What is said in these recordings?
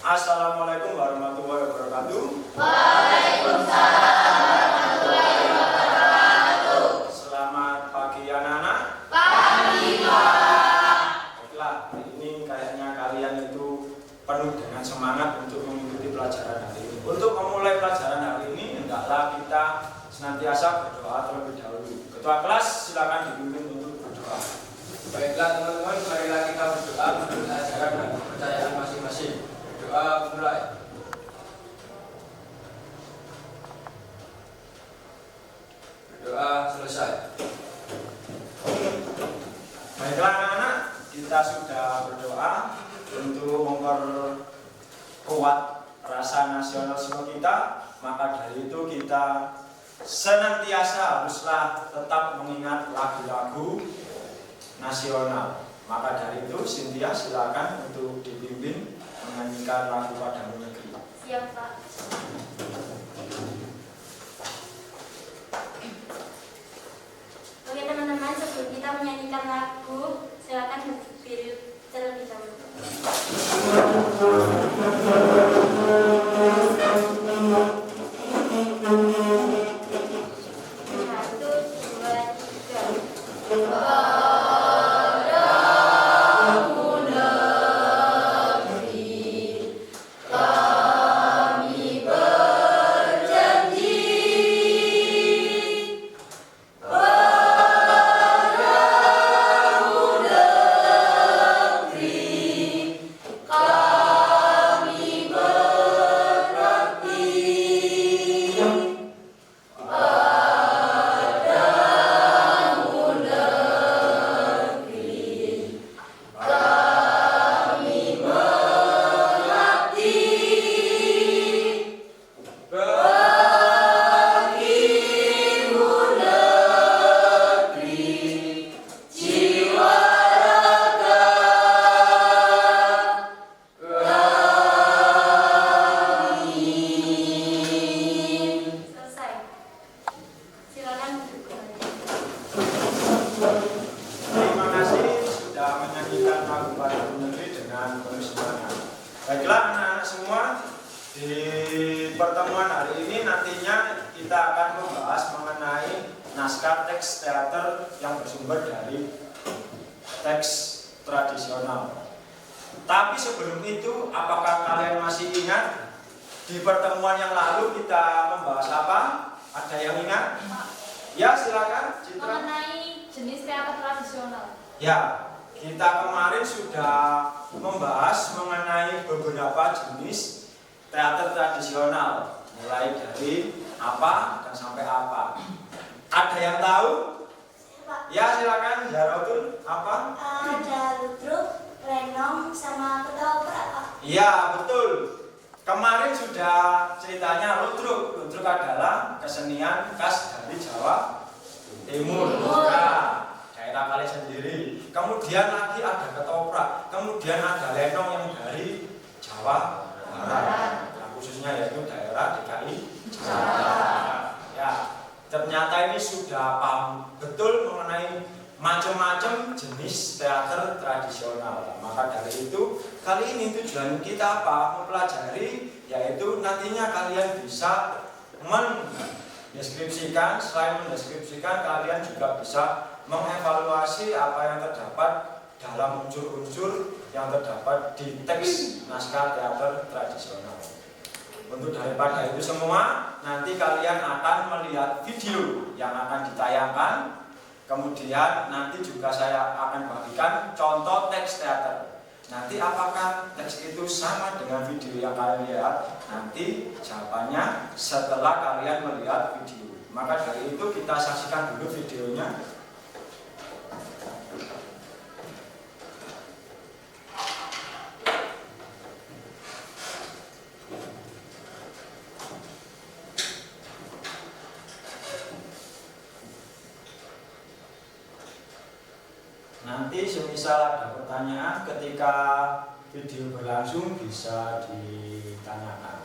Assalamualaikum warahmatullahi wabarakatuh. Waalaikumsalam warahmatullahi wabarakatuh. Selamat pagi anak-anak. Pagi, Pak. Baiklah, hari ini kayaknya kalian itu penuh dengan semangat untuk mengikuti pelajaran hari ini. Untuk memulai pelajaran hari ini, hendaklah kita senantiasa berdoa terlebih dahulu. Ketua kelas silakan dipimpin untuk berdoa. Baiklah teman-teman, marilah kita berdoa menurut ajaran dan kepercayaan masing-masing. Doa mulai. Berdoa selesai. Baiklah anak-anak, kita sudah berdoa untuk memperkuat rasa nasionalisme kita. Maka dari itu kita senantiasa haruslah tetap mengingat lagu-lagu nasional. Maka dari itu Cynthia silakan untuk dibimbing menyanyikan lagu Padamu Negeri. Siap, Pak. Oke teman-teman, sebelum kita menyanyikan lagu, silakan berdiri terlebih dahulu. Satu, dua, tiga. Baiklah anak-anak semua, di pertemuan hari ini nantinya kita akan membahas mengenai naskah teks teater yang bersumber dari teks tradisional. Tapi sebelum itu, apakah kalian masih ingat di pertemuan yang lalu kita membahas apa? Ada yang ingat? Ya, silakan Citra. Mengenai jenis teater tradisional. Ya, kita kemarin sudah membahas mengenai beberapa jenis teater tradisional, mulai dari apa dan sampai apa. Ada yang tahu? Ya, silakan Jarotul. Apa? Ada ludruk, lenong, sama ketoprak, Pak. Iya, betul. Kemarin sudah ceritanya ludruk. Ludruk adalah kesenian khas dari Jawa Timur. Nah, daerah kalian sendiri. Kemudian lagi ada ketoprak. Kemudian ada lenong yang dari Jawa Barat. Nah, khususnya yaitu daerah DKI Jakarta. Ya, ternyata ini sudah paham betul mengenai macam-macam jenis teater tradisional. Maka dari itu, kali ini tujuan kita apa? Mempelajari, yaitu nantinya kalian bisa mendeskripsikan. Selain mendeskripsikan, kalian juga bisa mengevaluasi apa yang terdapat dalam unsur-unsur yang terdapat di teks naskah teater tradisional. Untuk daripada itu semua, nanti kalian akan melihat video yang akan ditayangkan. Kemudian nanti juga saya akan bagikan contoh teks teater. Nanti apakah teks itu sama dengan video yang kalian lihat? Nanti jawabannya setelah kalian melihat video. Maka dari itu kita saksikan dulu videonya. Nanti semisal ada pertanyaan ketika video berlangsung bisa ditanyakan.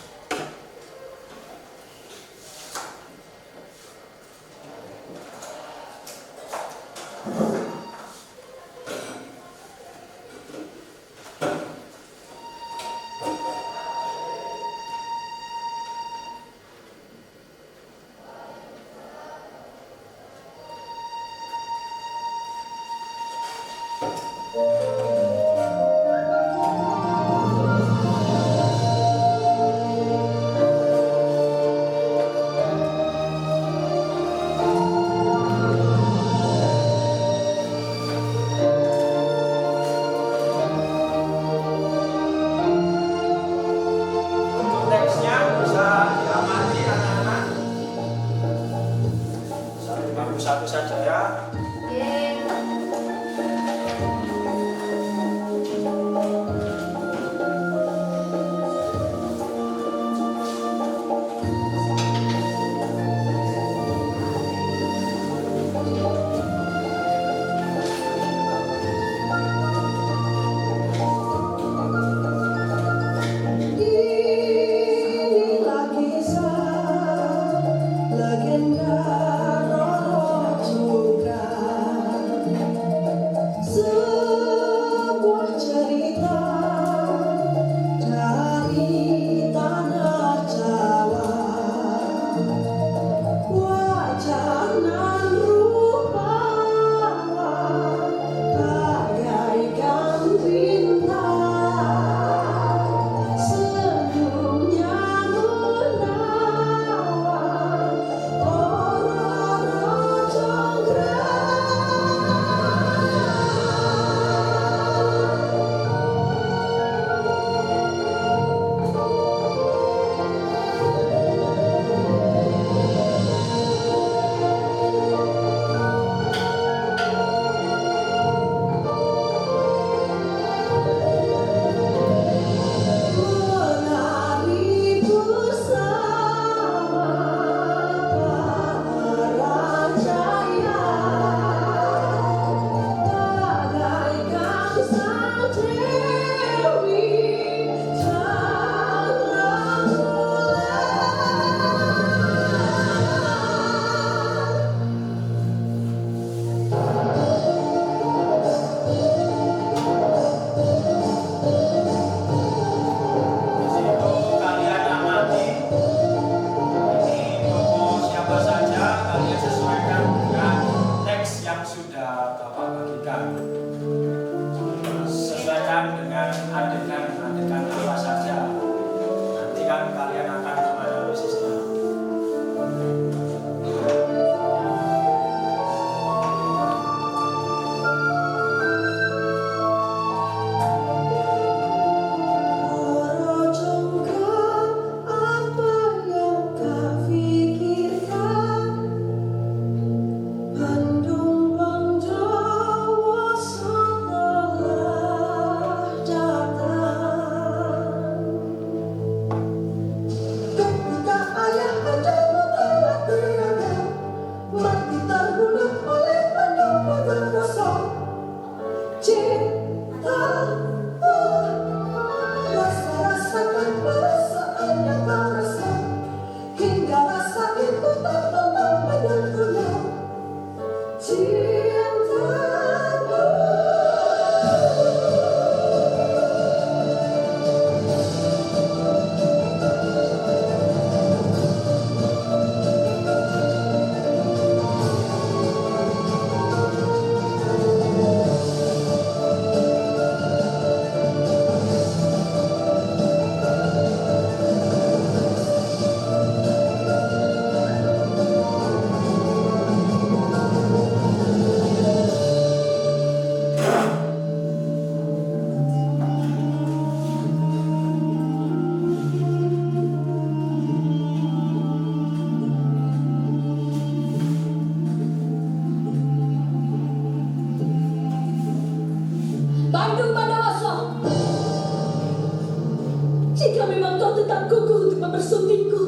kukuh untuk mempersuntingku.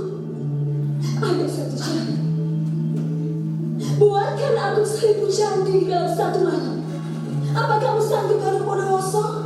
Ada satu syarat. Buatkan aku 1000 candi dalam satu malam. Apa kamu sanggup kalau Bondowoso?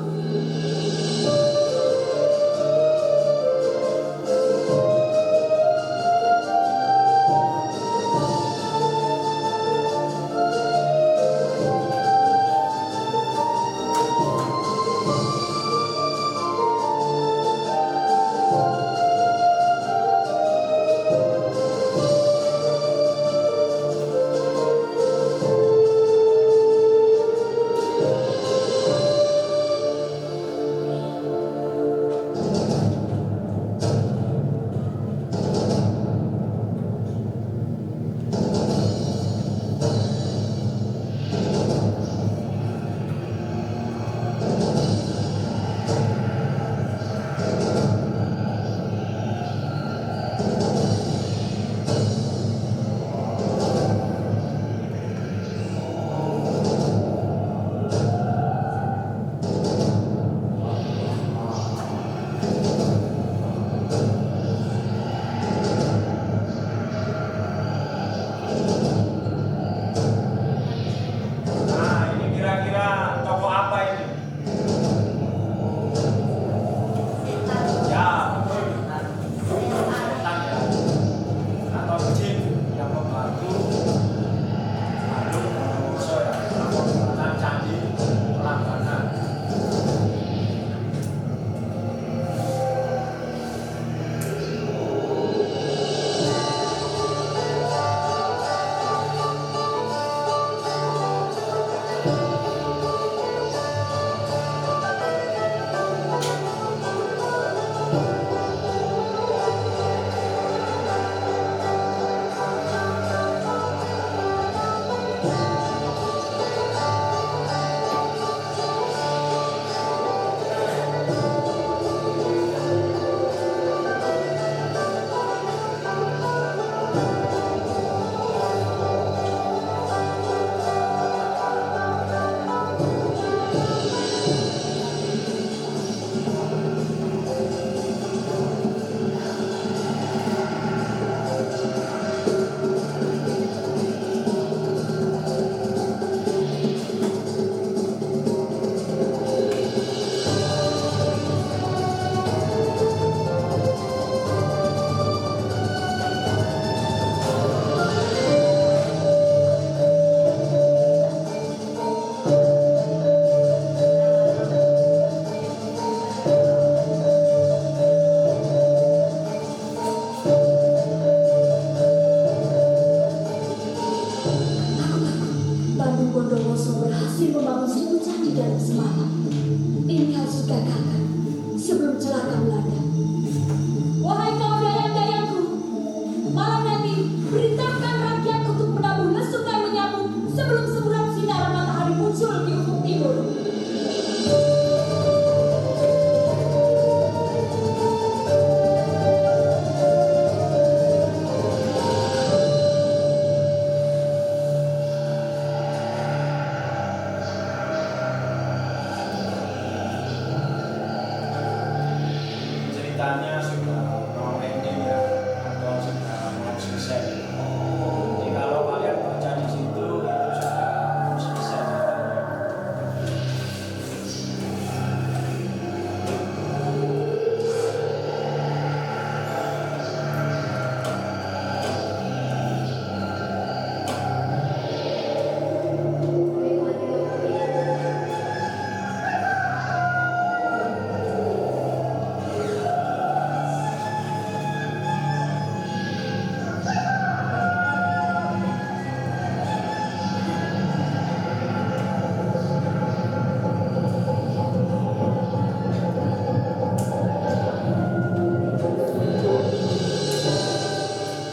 Bondowoso berhasil membangun 1000 candi dalam semalam. Ini harus digagalkan sebelum celaka melanda. Wahai kaum dayang-dayangku, malam nanti perintahkan rakyat untuk menabuh lesung dan menyapu sebelum semburan sinar matahari muncul di ufuk timur. Ceritanya sudah mau ending ya, atau sudah mau selesai. Jadi kalau kalian baca di situ itu sudah mau selesai ceritanya.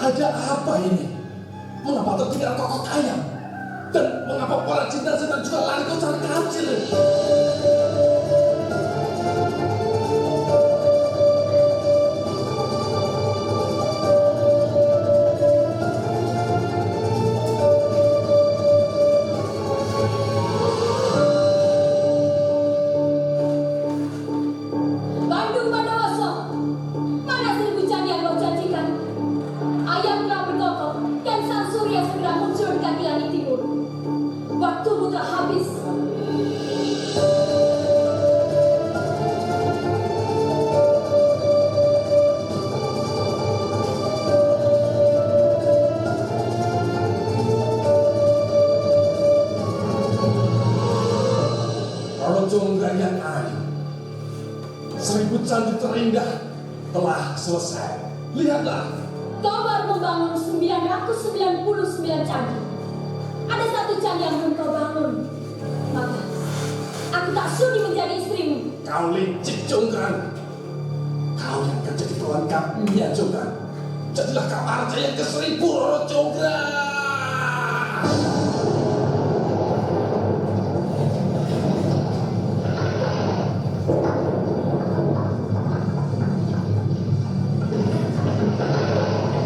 Ada apa ini? Mengapa tertinggal kokok ayam? Dan mengapa para cinta sedang juga lari ke cari kancil? Bandung Bondowoso, mana 1000 1000 candi terindah telah selesai. Lihatlah. Kau baru membangun 999 candi. Ada satu candi yang belum kau bangun. Maka, aku tak sudi menjadi istrimu. Kau licik, Jonggrang. Kau yang akan jadi pelengkapnya, Jonggrang. Jadilah kau arca yang ke-1000, Jonggrang.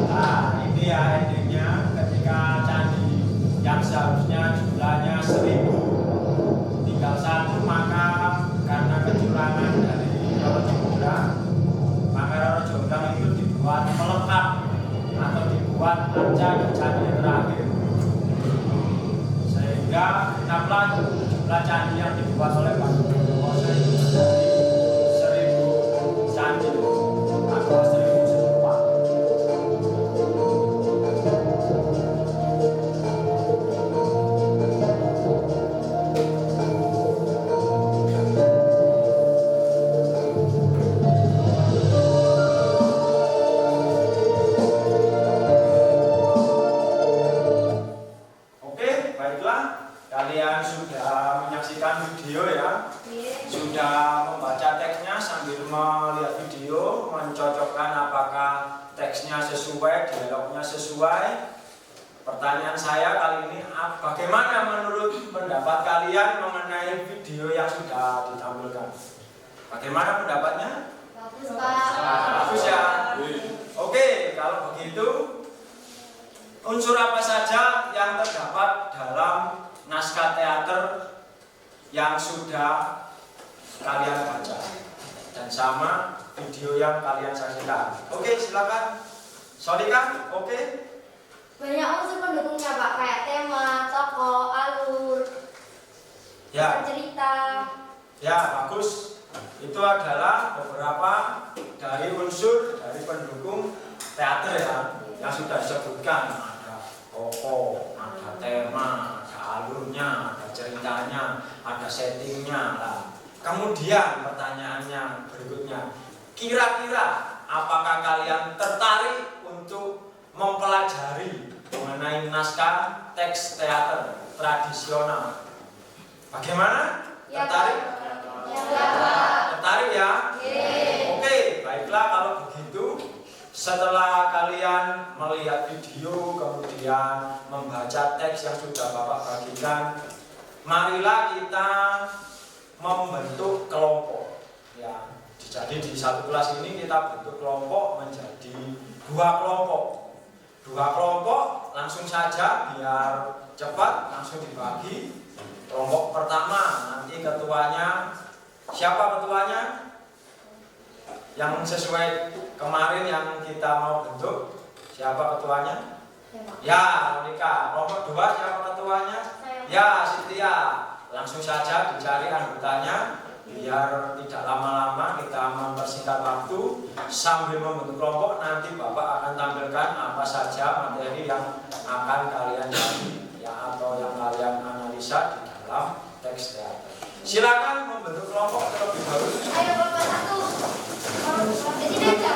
Nah, ini ya endingnya ketika candi yang seharusnya jumlahnya 1000 tinggal 1, maka karena kecurangan dari Roro Jonggrang, maka Roro Jonggrang itu dibuat pelengkap atau dibuat arca di candi yang terakhir, sehingga jumlah candi yang dibuat oleh Pak Bondowoso itu menjadi 1000 candi atau 1000 serupa. Oke, baiklah. Kalian sudah menyaksikan video ya, sudah membaca teksnya sambil melihat video, mencocokkan apakah teksnya sesuai, dialognya sesuai. Pertanyaan saya kali ini, bagaimana menurut pendapat kalian mengenai video yang sudah ditampilkan? Bagaimana pendapatnya? Bagus, Pak. Bagus ya. Oke, kalau begitu, unsur apa saja yang terdapat dalam naskah teater yang sudah kalian baca dan sama video yang kalian saksikan? Oke, silakan. Sorry kan? Oke. Banyak unsur pendukungnya, Pak, kayak tema, tokoh, alur, Ya, cerita. ya bagus. Itu adalah beberapa dari unsur dari pendukung teater ya yang sudah disebutkan. Ada tokoh, ada tema, ada alurnya, ada ceritanya, ada settingnya lah. Kemudian pertanyaannya berikutnya, kira-kira apakah kalian tertarik untuk mempelajari mengenai naskah teks teater tradisional? Bagaimana? Ya, Tertarik? Ya, Pak. Tertarik ya? Oke, baiklah kalau begitu. Setelah kalian melihat video, kemudian membaca teks yang sudah Bapak bagikan, marilah kita membentuk kelompok. Ya, jadi di satu kelas ini kita bentuk kelompok menjadi 2 kelompok. 2 kelompok langsung saja biar cepat langsung dibagi. Kelompok pertama nanti ketuanya, siapa ketuanya? Yang sesuai kemarin yang kita mau bentuk, siapa ketuanya? Ya, Monika. Kelompok 2 siapa ketuanya? Ya, Cynthia. Langsung saja dicari anggotanya biar tidak lama-lama, kita mempersingkat waktu. Sambil membentuk kelompok nanti Bapak akan tampilkan apa saja materi yang akan kalian cari ya, atau yang kalian analisa di dalam teks teater. Silakan membentuk kelompok terlebih dahulu. Ayo, Bapak, satu. Di sini aja.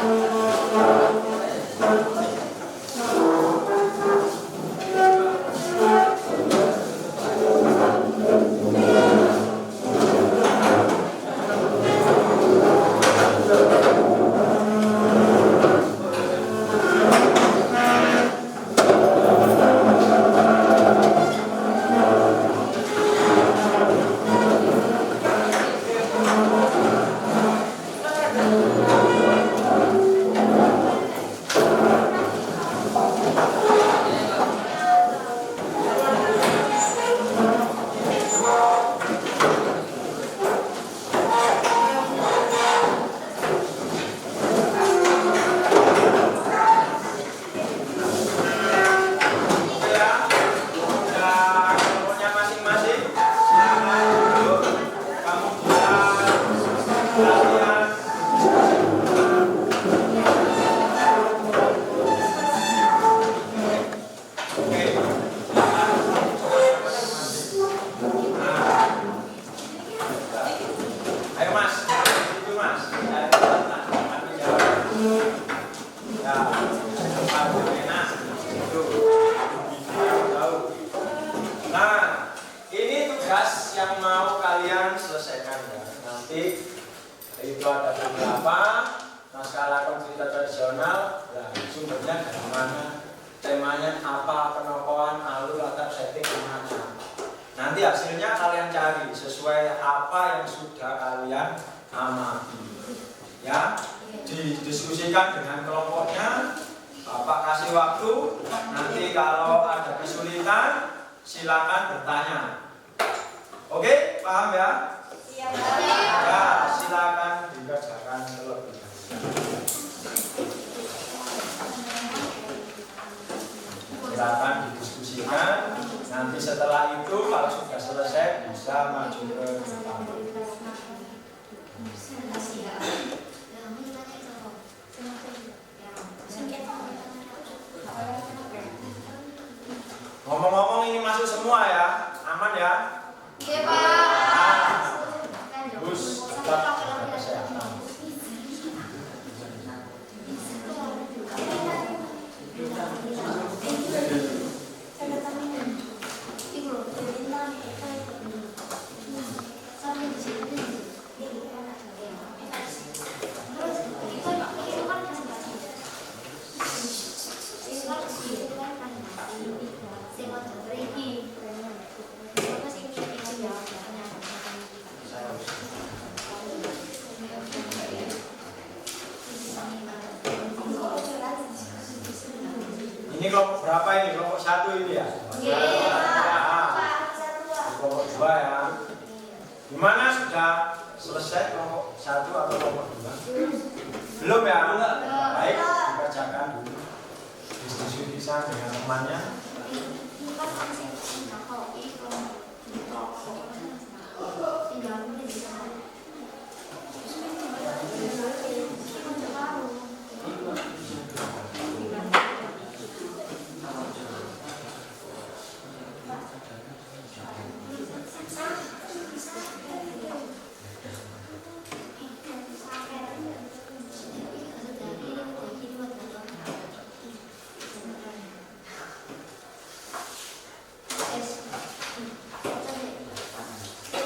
itu ada beberapa naskah lakon cerita tradisional. Nah, sumbernya dari mana, temanya apa, penokohan, alur, latar, setting, macam. Nanti hasilnya kalian cari sesuai apa yang sudah kalian amati. Ya, didiskusikan dengan kelompoknya. Bapak kasih waktu. Nanti kalau ada kesulitan, silakan bertanya. Oke, paham ya? Iya. Ya, silakan dikerjakan terlebih dahulu. Silakan didiskusikan. Nanti setelah itu kalau sudah selesai bisa maju ke depan. Ngomong-ngomong ini masuk semua ya, aman ya? Iya, Pak. Terus tetap jaga kesehatan. Ini kelompok berapa ini? Kelompok 1 ini ya? Iya. Kelompok 2 ya. Gimana sudah selesai kelompok 1 atau kelompok 2? Belum ya? Baik, dikerjakan dulu. Diskusikan dengan temannya.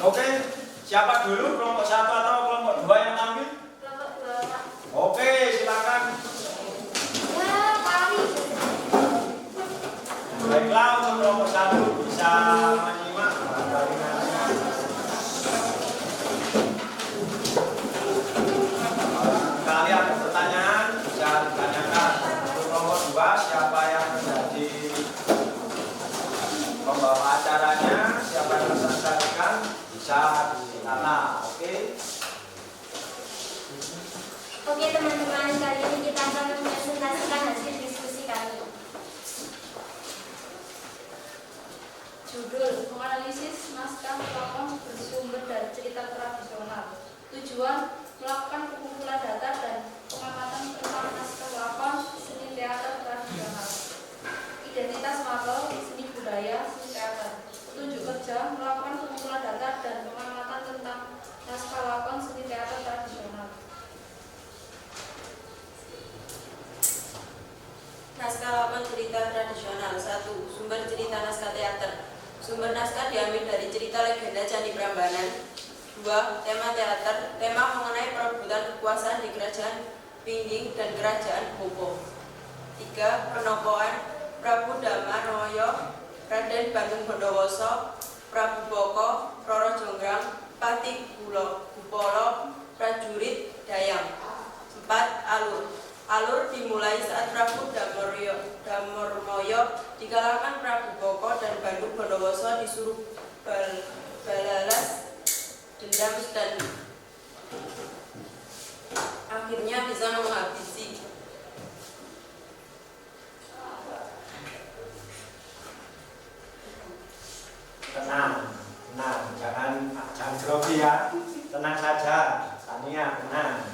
Oke, siapa dulu? Kelompok 1 atau kelompok 2 yang tampil? Kelompok 2, Pak. Oke, silakan. Baiklah, untuk kelompok 1 bisa menyimak materi nanti. Kali ada pertanyaan, bisa ditanyakan. Untuk kelompok 2, siapa yang menjadi pembawa acaranya, siapa yang melestarikan, bisa ditata. Oke. Oke teman-teman, kali ini kita akan mempresentasikan hasil diskusi kami. Judul: menganalisis naskah lakon bersumber dari cerita tradisional. Tujuan: melakukan pengumpulan data dan pengamatan tentang naskah lakon seni teater tradisional. Identitas mapel seni budaya seni teater. Petunjuk kerja: melakukan pengumpulan data dan pengamatan tentang naskah lakon seni teater tradisional. Naskah lakon cerita tradisional. 1. Sumber cerita naskah teater. Sumber naskah diambil dari cerita legenda Candi Prambanan. 2. Tema teater. Tema mengenai perebutan kekuasaan di Kerajaan Pingging dan Kerajaan Bopo. 3. Penokohan. Prabu Damarwaya, Raden Bandung Bondowoso, Prabu Boko, Roro Jonggrang, Pati Gupolo, Prajurit Dayang. 4. Alur. Alur dimulai saat Prabu Damarwaya dikalahkan Prabu Boko dan Bandung Bondowoso disuruh balas dendam dan akhirnya bisa menghabisi. Tenang, jangan grogi ya, tenang saja, Tania, tenang.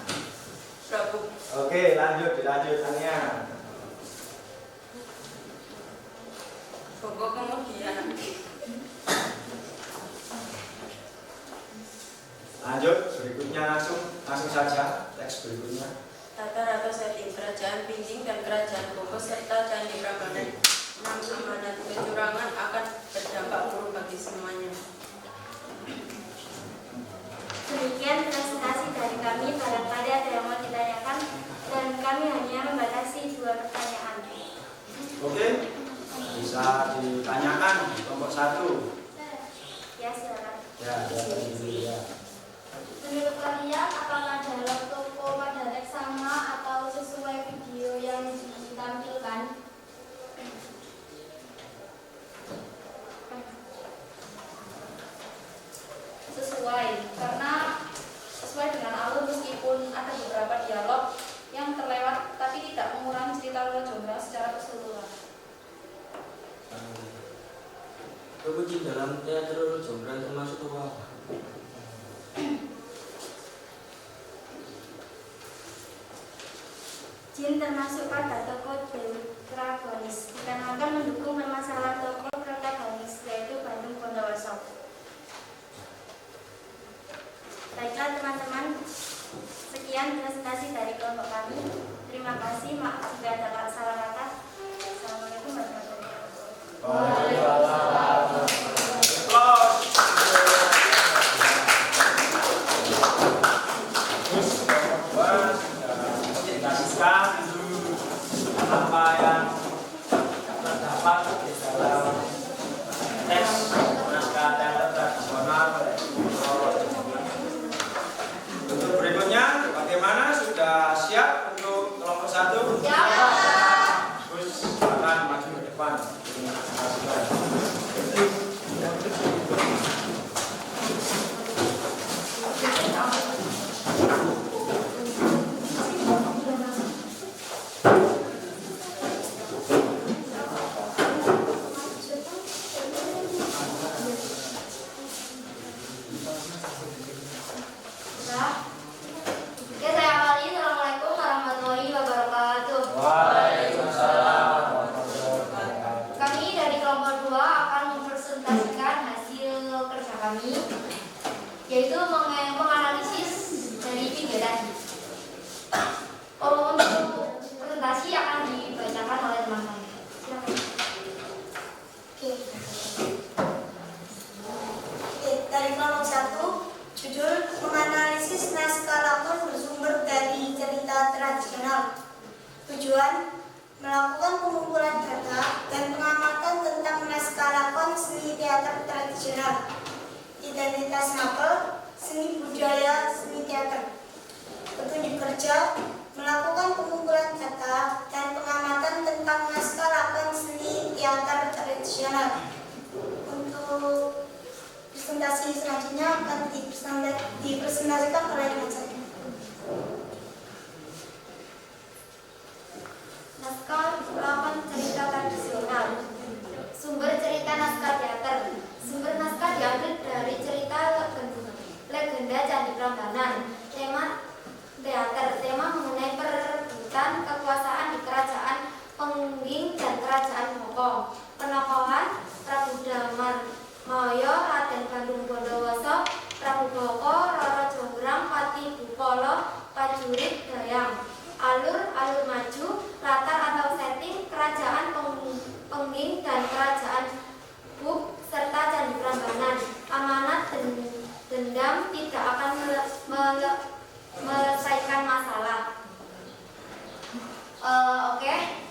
Prabu. Oke, dilanjut Tania. Boko kemudian. Lanjut, berikutnya langsung saja teks berikutnya. Tata-rata setting Kerajaan Pingging dan Kerajaan Boko serta Candi Prambanan. 6. Amanat kecurangan akan berdampak buruk bagi semuanya. Demikian presentasi dari kami. Barang Kelompok 1. Ya, silakan. Ya, silakan dulu ya. Menurut kalian, apakah dialog toko pada teks sama atau sesuai video yang ditampilkan? Sesuai, karena sesuai dengan alur meskipun ada beberapa dialog yang terlewat tapi tidak mengurangi cerita Roro Jonggrang secara keseluruhan. Kemudian dalam teater Roro Jonggrang termasuk apa? Jin termasuk pada tokoh protagonis, dikarenakan mendukung permasalahan tokoh protagonis, yaitu Bandung Bondowoso. Baiklah teman-teman, sekian presentasi dari kelompok kami. Terima kasih, maaf jika ada salah kata. Assalamualaikum warahmatullahi wabarakatuh. Waalaikumsalam. Presentasikan dulu apa yang terdapat di dalam teks naskah teater tradisional. Untuk berikutnya, bagaimana? Sudah siap untuk kelompok 1? Siap. Terus silakan maju ke depan. Oke, saya awali. Assalamualaikum warahmatullahi wabarakatuh. Waalaikumsalam. Kami dari kelompok 2 akan mempresentasikan hasil kerja kami, yaitu menganalisis dari video tadi. Untuk presentasi akan dibacakan oleh teman-teman. Silakan. Oke, dari kelompok 1, judul menganalisis naskah lakon bersumber dari cerita tradisional. Tujuan melakukan pengumpulan data dan pengamatan tentang naskah lakon seni teater tradisional, identitas novel, seni budaya, seni teater. Petunjuk kerja melakukan pengumpulan data dan pengamatan tentang naskah lakon seni teater tradisional. Untuk presentasi selanjutnya akan dipresentasikan oleh Mas. Naskah lakon cerita tradisional. Sumber cerita naskah teater. Sumber naskah diambil dari cerita legenda Candi Prambanan. Tema teater, tema mengenai perebutan kekuasaan di kerajaan Pengging dan kerajaan Boko. Penokohan Prabu Damarmaya, Raden Bandung Bondowoso, Prabu Boko, Roro Jonggrang, Pati Bupolo, Prajurit Dayang. Alur maju, latar atau setting kerajaan Pengging dan kerajaan Buk serta Candi Prambanan. Amanat dendam tidak akan menyelesaikan masalah. Oke.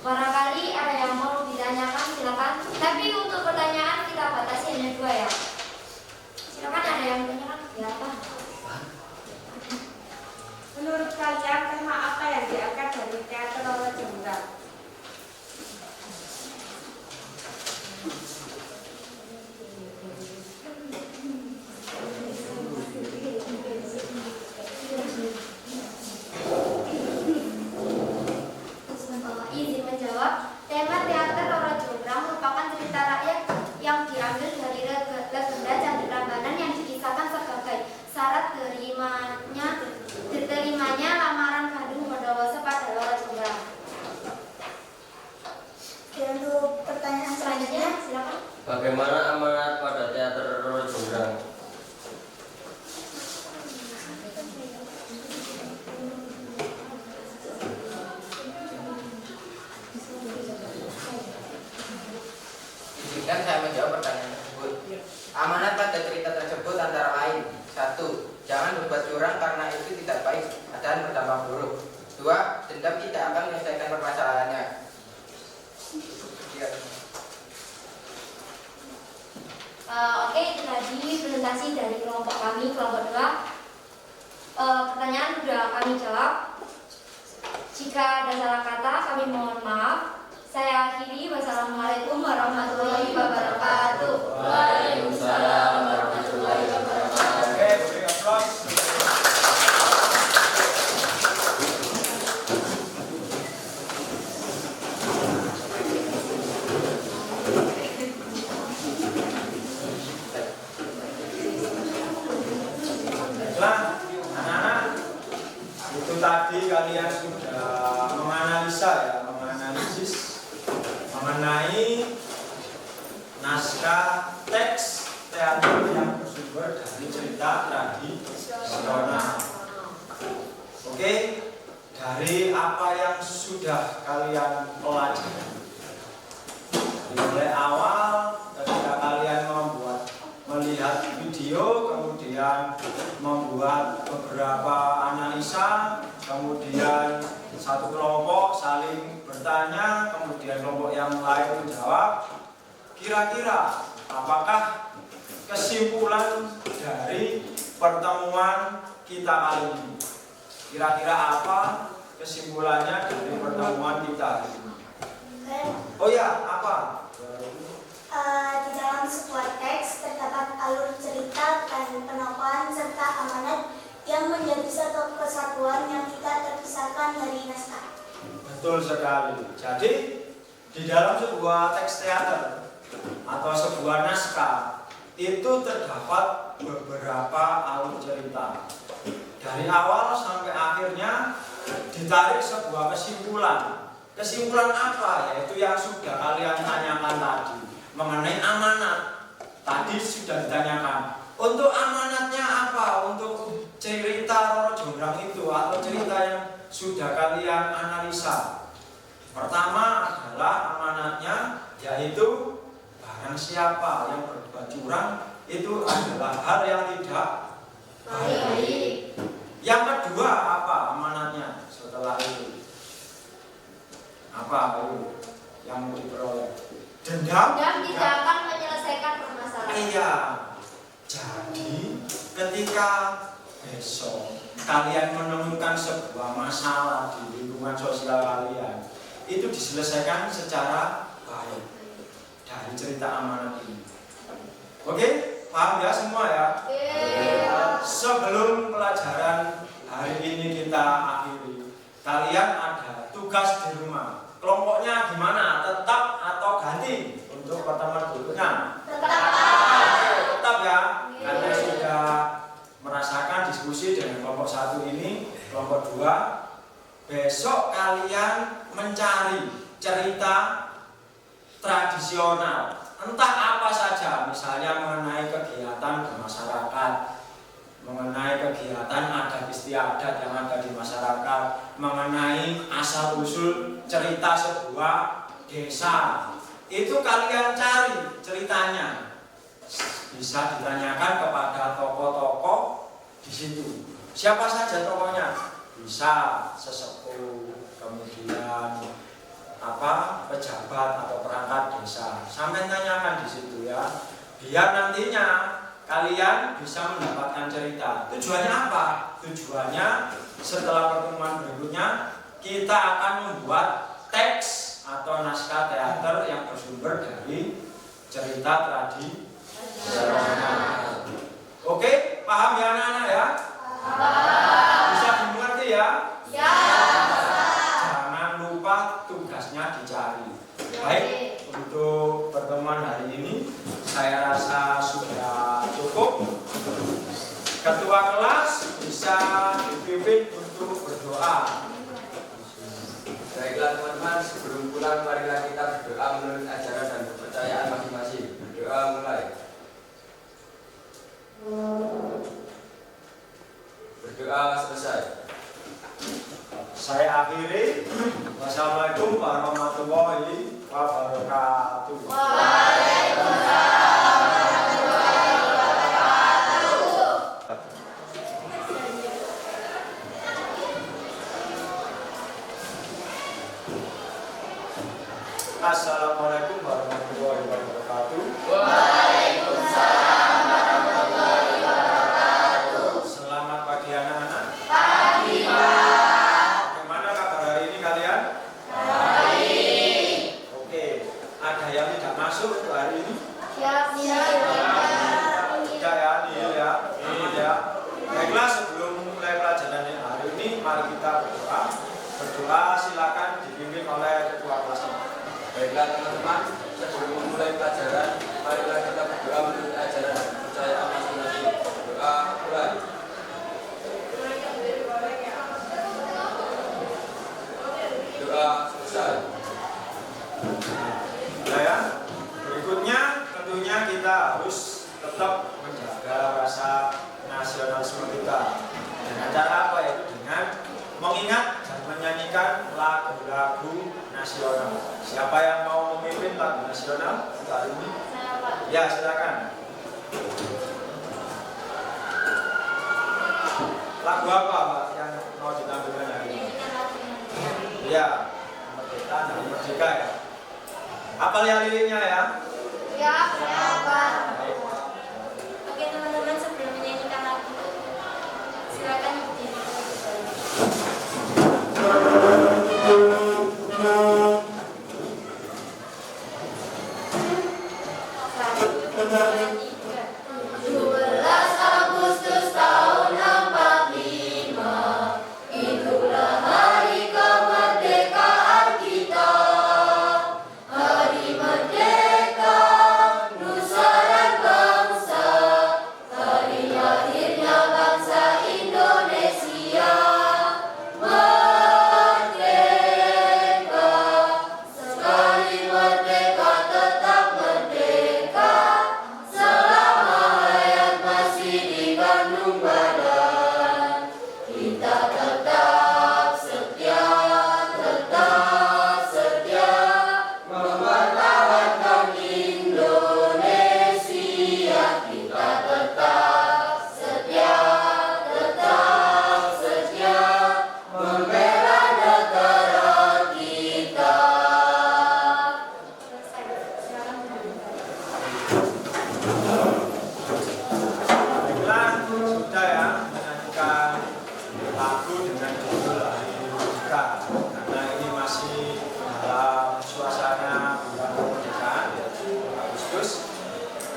Barangkali ada yang mau ditanyakan, silakan. Tapi untuk pertanyaan kita batasi hanya 2 ya. Silakan, ada yang ditanyakan? Ya, apa? Menurut kalian tema apa yang diangkat dari teater Roro Jonggrang? Izin menjawab. Tema teater Roro Jonggrang merupakan cerita rakyat yang diambil dari legenda Candi Prambanan yang dikisahkan sebagai syarat diterimanya lamaran Bandung Bondowoso pada Roro Jonggrang. Untuk pertanyaan selanjutnya, Silakan. Bagaimana amanat pada teater Roro Jonggrang? Izinkan saya menjawab pertanyaan tersebut. Amanat pada cerita tersebut antara lain: 1. Jangan berbuat curang karena itu tidak baik dan berdampak buruk. 2. Dendam tidak akan menyelesaikan permasalahannya. presentasi dari kelompok kami, kelompok 2. Pertanyaan sudah kami jawab. Jika ada salah kata, kami mohon maaf. Saya akhiri. Wassalamualaikum warahmatullahi wabarakatuh. Waalaikumsalam warahmatullahi wabarakatuh. Oke, beri aplaus. Baiklah, anak-anak, itu tadi kalian sudah menganalisa ya, menganalisis mengenai naskah teks teater yang bersumber dari cerita tradisional. Oke, dari apa yang sudah kalian pelajari mulai awal ketika kalian melihat video, kemudian membuat beberapa analisa, kemudian satu kelompok saling bertanya, kemudian kelompok yang lain menjawab. Kira-kira apakah kesimpulan dari pertemuan kita kali ini? Kira-kira apa kesimpulannya dari pertemuan kita hari ini? Oh ya, apa? Di dalam sebuah teks terdapat alur cerita dan penokohan serta amanat yang menjadi satu kesatuan yang tidak terpisahkan dari naskah. Betul sekali. Jadi di dalam sebuah teks teater atau sebuah naskah itu terdapat beberapa alur cerita. Dari awal sampai akhirnya ditarik sebuah kesimpulan. Kesimpulan apa? Yaitu yang sudah kalian tanyakan tadi mengenai amanat. Tadi sudah ditanyakan. Untuk amanatnya apa? Untuk cerita Roro Jonggrang itu atau cerita yang sudah kalian analisa. Pertama adalah amanatnya, yaitu barang siapa yang berbuat curang itu adalah hal yang tidak baik. Yang kedua apa amanatnya setelah itu? Apa itu yang diperoleh? Dendam tidak akan menyelesaikan permasalahan. Iya. Jadi ketika besok kalian menemukan sebuah masalah di lingkungan sosial kalian, itu diselesaikan secara baik dari cerita amanat ini. Oke, paham ya semua ya? Sebelum pelajaran hari ini kita akhiri, kalian ada tugas di rumah. Kelompoknya gimana? Tetap atau ganti untuk pertemuan berikutnya? Tetap ya, karena sudah merasakan diskusi dengan kelompok 1 ini, kelompok 2. Besok kalian mencari cerita tradisional, entah apa saja, misalnya mengenai kegiatan bermasyarakat, mengenai kegiatan adat istiadat yang ada di masyarakat, mengenai asal-usul cerita sebuah desa. Itu kalian cari ceritanya. Bisa ditanyakan kepada tokoh-tokoh di situ. Siapa saja tokohnya? Bisa sesepuh, kemudian pejabat atau perangkat desa. Sampai tanyakan di situ ya. Biar nantinya kalian bisa mendapatkan cerita. Tujuannya apa? Tujuannya setelah pertemuan berikutnya kita akan membuat teks atau naskah teater yang bersumber dari cerita tradisional. Oke, paham ya anak-anak ya? Bisa dimengerti ya? Ya. Jangan lupa tugasnya dicari. Baik, untuk pertemuan hari ini saya rasa sudah cukup. Ketua kelas bisa dipimpin untuk berdoa. Baiklah teman-teman, sebelum pulang marilah kita berdoa menurut ajaran dan kepercayaan masing-masing. Berdoa mulai. Berdoa selesai. Saya akhiri. Wassalamualaikum warahmatullahi wabarakatuh. Assalamualaikum warahmatullahi wabarakatuh. Waalaikumsalam warahmatullahi mari kita berdoa. Berdoa silakan dipimpin oleh ketua kelasnya. Baiklah teman-teman, sebelum memulai pelajaran, marilah kita berdoa menurut ajaran dan kepercayaan masing-masing. Doa mulai. Doa selesai. Nah ya, berikutnya tentunya kita harus tetap menjaga rasa nasionalisme kita. Dengan cara apa? Yaitu dengan mengingat dan menyanyikan lagu-lagu nasional. Siapa yang mau memimpin lagu nasional hari ini? Ya, silakan. Lagu apa, Pak, yang mau ditampilkan hari ini? Ya, Merdeka, Hari Merdeka ya. Apa liriknya ya? Ya, apa? Baik. Oke teman-teman, sebelum menyanyikan lagu, silakan berdiri.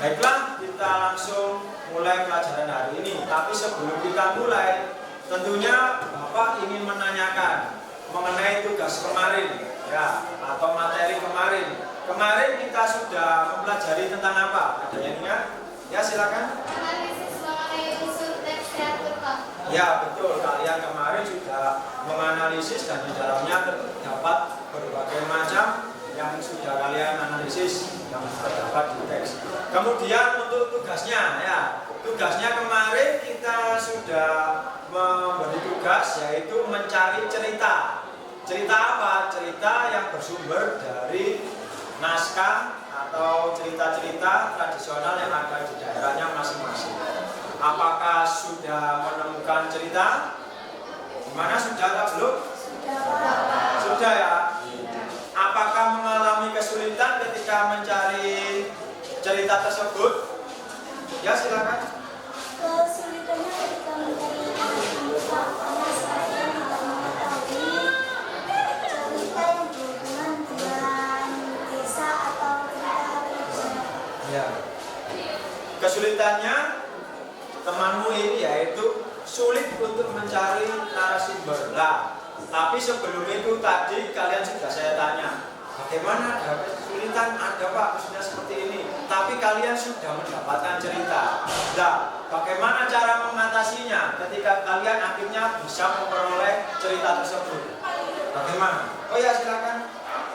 Baiklah, kita langsung mulai pelajaran hari ini. Tapi sebelum kita mulai, tentunya Bapak ingin menanyakan mengenai tugas kemarin, ya, atau materi kemarin. Kemarin kita sudah mempelajari tentang apa? Ada yang ingat? Ya, silakan. Analisis mengenai unsur teks teater, Pak. Ya, betul. Kalian kemarin sudah menganalisis dan di dalamnya terdapat berbagai macam yang sudah kalian analisis yang terdapat di teks. Kemudian untuk tugasnya, ya, tugasnya kemarin kita sudah memberi tugas yaitu mencari cerita. Cerita apa? Cerita yang bersumber dari naskah atau cerita-cerita tradisional yang ada di daerahnya masing-masing. Apakah sudah menemukan cerita? Gimana, sudah atau belum? Sudah ya. Apakah mengalami kesulitan ketika mencari cerita tersebut? Ya, silakan. Kesulitannya ketika mencari cerita karena saya tidak mengetahui cerita yang berhubungan dengan desa atau cerita tradisional. Ya. Kesulitannya temanmu ini yaitu sulit untuk mencari narasumber. Lah, tapi sebelum itu tadi kalian sudah saya tanya, bagaimana ada kesulitan? Ada Pak, kesulitan seperti ini. Tapi kalian sudah mendapatkan cerita. Nah, bagaimana cara mengatasinya ketika kalian akhirnya bisa memperoleh cerita tersebut? Bagaimana? Oh ya, silakan.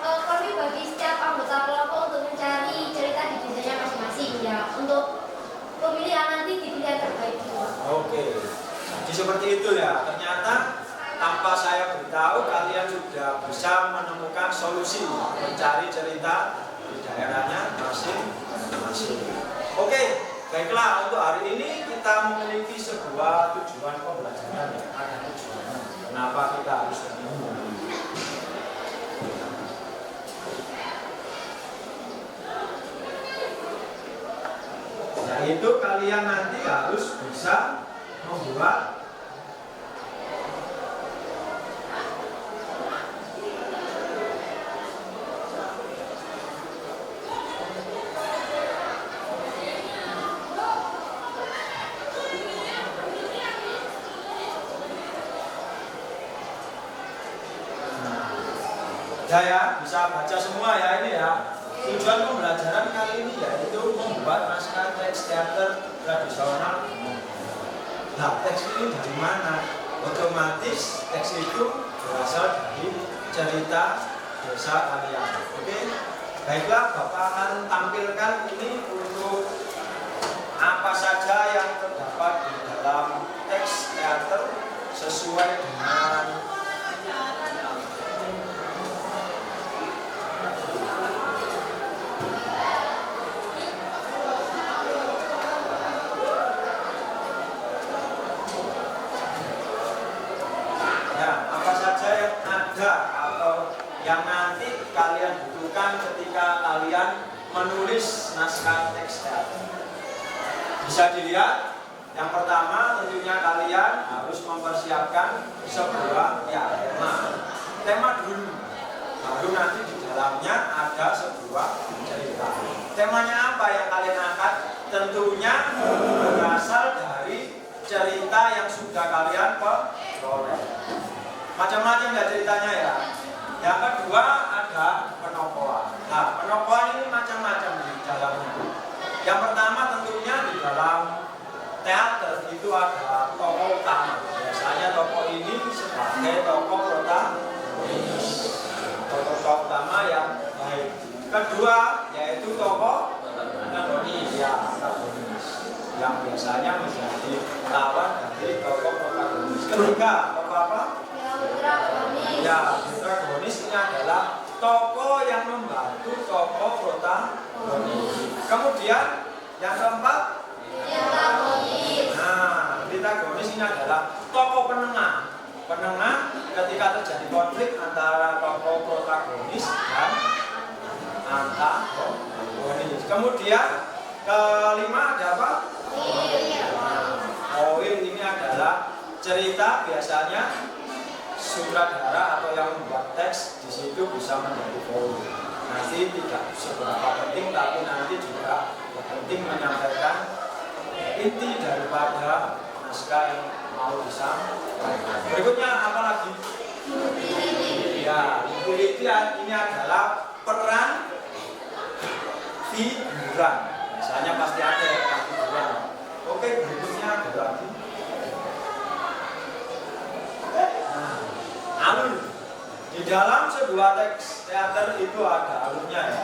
Kami bagi setiap anggota kelompok untuk mencari cerita di desanya masing-masing, ya. Untuk pemilihan nanti dipilih yang terbaik. Oke, jadi seperti itu ya. Ternyata tanpa saya beritahu kalian sudah bisa menemukan solusi mencari cerita di daerahnya masing-masing. Oke, baiklah, untuk hari ini kita memiliki sebuah tujuan pembelajaran. Ada tujuannya. Kenapa kita harus bertemu? Yaitu kalian nanti harus bisa membuat Ya, bisa baca semua ya ini ya. Tujuan pembelajaran kali ini yaitu membuat naskah teks teater tradisional. Nah, teks ini dari mana? Otomatis teks itu berasal dari cerita desa kalian. Oke, baiklah, Bapak akan tampilkan ini untuk apa saja yang terdapat di dalam teks teater sesuai dengan yang nanti kalian butuhkan ketika kalian menulis naskah teks teater. Bisa dilihat, yang pertama tentunya kalian harus mempersiapkan sebuah tema dulu. Baru nanti di dalamnya ada sebuah cerita. Temanya apa yang kalian angkat? Tentunya berasal dari cerita yang sudah kalian peroleh. Macam-macam ya ceritanya ya. Yang kedua ada penokohan. Nah, penokohan ini macam-macam di dalamnya. Yang pertama tentunya di dalam teater itu ada tokoh utama. Biasanya tokoh ini sebagai tokoh protagonis. Tokoh utama yang baik. Kedua yaitu tokoh antagonis yang biasanya menjadi lawan dari tokoh protagonis. Ketiga, tokoh apa? Ya, protagonis ini adalah tokoh yang membantu tokoh protagonis. Kemudian yang keempat, nah, protagonis ini adalah tokoh penengah. Penengah ketika terjadi konflik antara tokoh protagonis dan antagonis. Kemudian kelima ada apa? Foil ini adalah cerita biasanya sutradara atau yang membuat teks di situ bisa menjadi foil. Nanti tidak seberapa penting, tapi nanti juga penting menyampaikan inti daripada naskah yang mau disampaikan. Berikutnya apa lagi? Ya, utility ini adalah peran figuran. Biasanya pasti ada yang figuran. Oke, berikutnya ada lagi. Alur. Di dalam sebuah teks teater itu ada alurnya ya.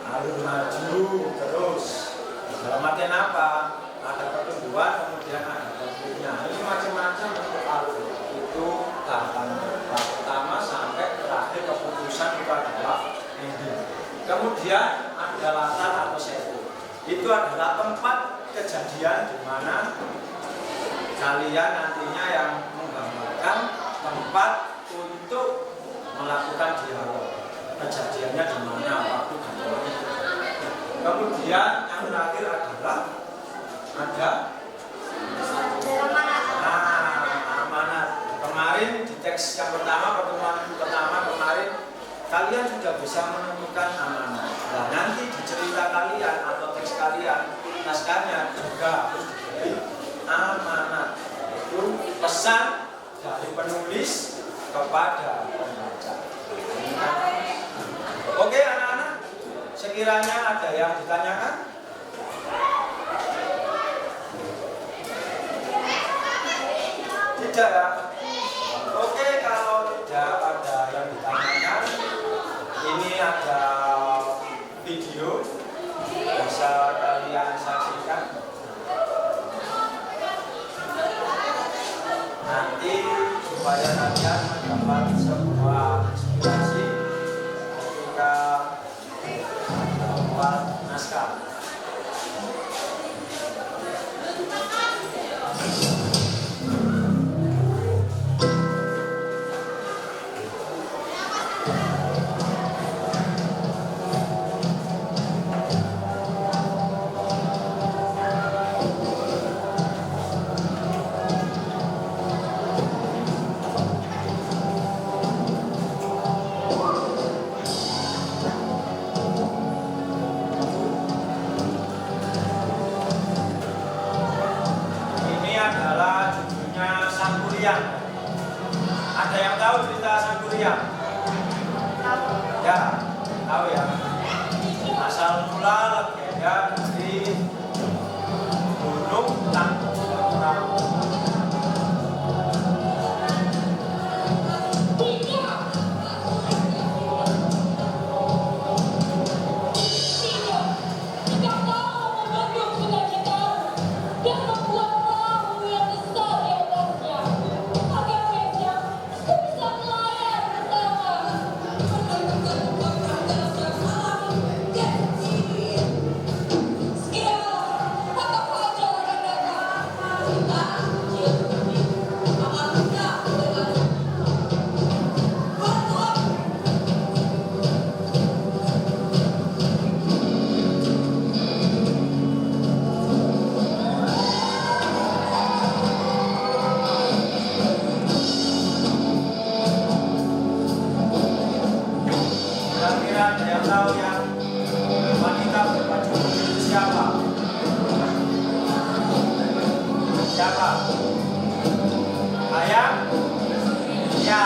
Alur maju terus. Dalam artian apa? Ada pertumbuhan, kemudian ada konfliknya. Ini macam-macam untuk alur. Itu tahapan pertama sampai terakhir keputusan itu adalah ending. Kemudian ada latar atau setting. Itu adalah tempat kejadian di mana kalian nantinya yang menggambarkan tempat untuk melakukan dialog. Kejadiannya di mana, waktu dialognya. Kemudian yang terakhir adalah ada amanat. Kemarin di teks yang pertama, pertemuan pertama kemarin kalian sudah bisa menemukan amanat. Nah, nanti di cerita kalian atau teks kalian, naskahnya juga harus diberi amanat. Itu pesan dari penulis kepada pembaca. Oke anak-anak, sekiranya ada yang ditanyakan? Tidak ya? Oke, kalau tidak ada yang ditanyakan, ini ada video bisa kalian saksikan. Nanti supaya kalian mendapat sebuah inspirasi ketika membuat naskah. Ada yang tahu cerita Sang Kuryang? Ya, tahu ya. Asal mula legenda dari Gunung Tangkuban. Kira-kira ada yang tahu yang wanita berbaju biru itu siapa? Siapa? Ayah? Ya.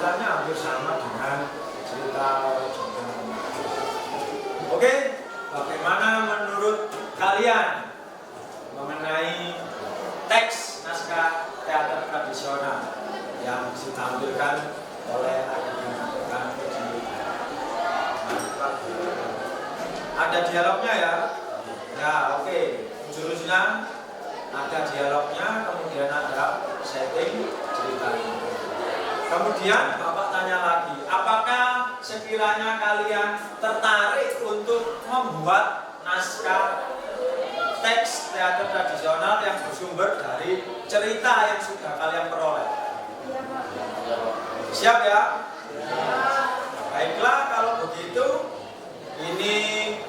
ceritanya hampir sama dengan cerita Jonggrang. Oke, bagaimana menurut kalian mengenai teks naskah teater tradisional yang ditampilkan oleh adegan-adegan di ada dialognya ya? Ya, oke. Jurusnya ada dialognya, kemudian ada setting ceritanya. Kemudian Bapak tanya lagi, apakah sekiranya kalian tertarik untuk membuat naskah teks teater tradisional yang bersumber dari cerita yang sudah kalian peroleh? Siap ya?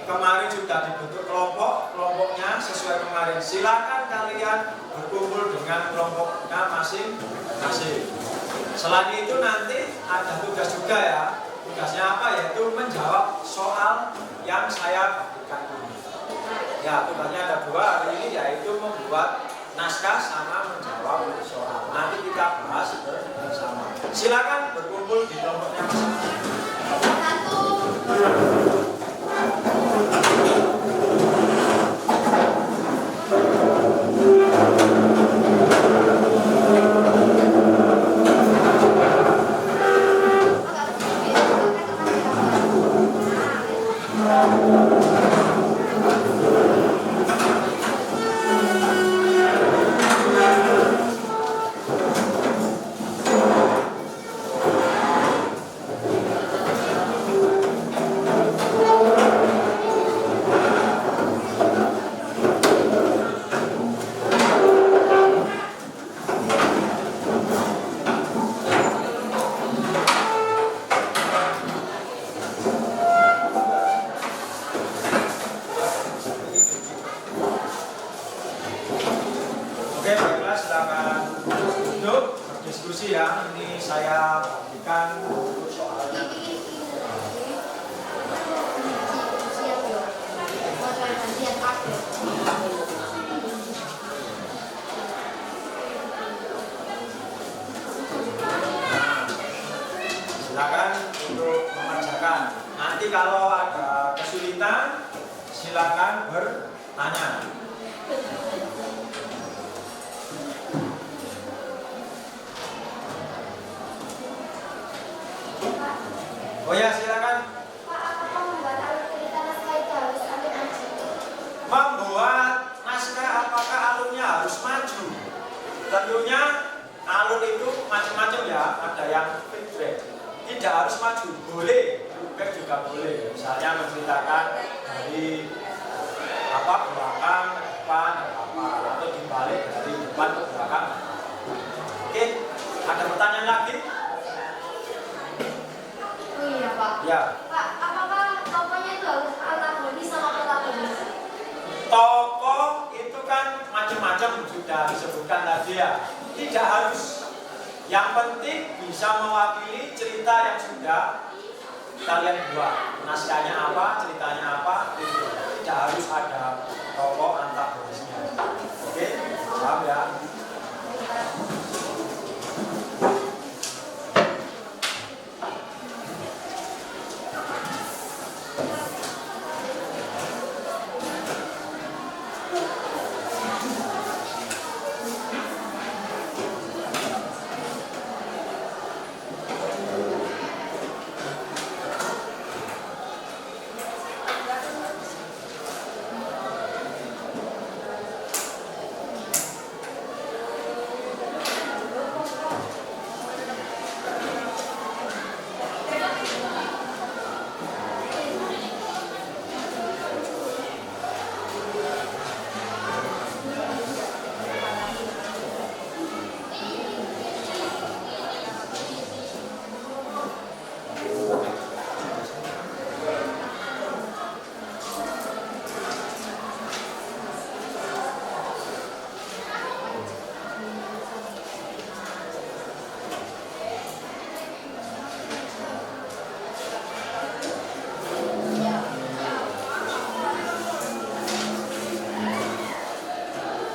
kemarin sudah dibentuk kelompoknya sesuai kemarin. Silakan kalian berkumpul dengan kelompoknya masing-masing. Selain itu nanti ada tugas juga ya. Tugasnya apa? Yaitu menjawab soal yang saya bagikan ini. Ya, tugasnya ada 2 hari ini, yaitu membuat naskah sama menjawab soal. Nanti kita bahas bersama. Silakan berkumpul di kelompoknya masing-masing. Oke, baiklah, silakan duduk berdiskusi ya. Ini saya bagikan soalnya. Silakan untuk mengerjakan. Nanti kalau ada kesulitan, silakan bertanya. Oh ya, silakan. Pak, apakah membuat alur cerita naskah itu harus ambil maju? Membuat naskah apakah alurnya harus maju? Tentunya alur itu macam-macam ya. Ada yang feedback, tidak harus maju, boleh feedback juga boleh. Misalnya menceritakan dari belakang ke depan atau dibalik dari depan ke belakang. Oke, ada pertanyaan lagi? Oh iya Pak. Ya. Pak, apakah tokohnya itu harus antagonis sama protagonis? Tokoh itu kan macam-macam sudah disebutkan tadi ya. Tidak harus. Yang penting bisa mewakili cerita yang sudah kalian buat. Naskahnya apa, ceritanya apa, itu. Tidak harus ada tokoh antagonisnya. Oke, paham ya?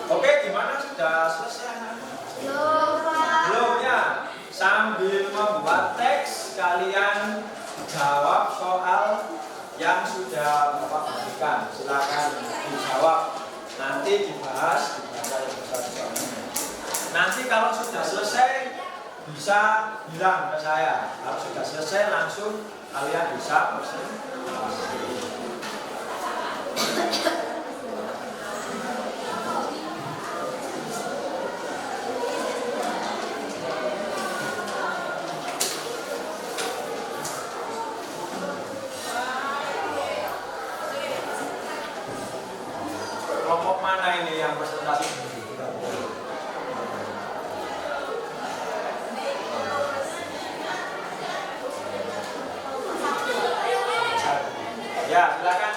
Oke, gimana sudah selesai? Belum ya. Sambil membuat teks, kalian jawab soal yang sudah Bapak berikan. Silakan dijawab. Nanti dibahas bersama-sama. Nanti kalau sudah selesai bisa bilang ke saya. Kalau sudah selesai langsung kalian bisa presentasi. Kelompok mana ini yang presentasi? Ya, silakan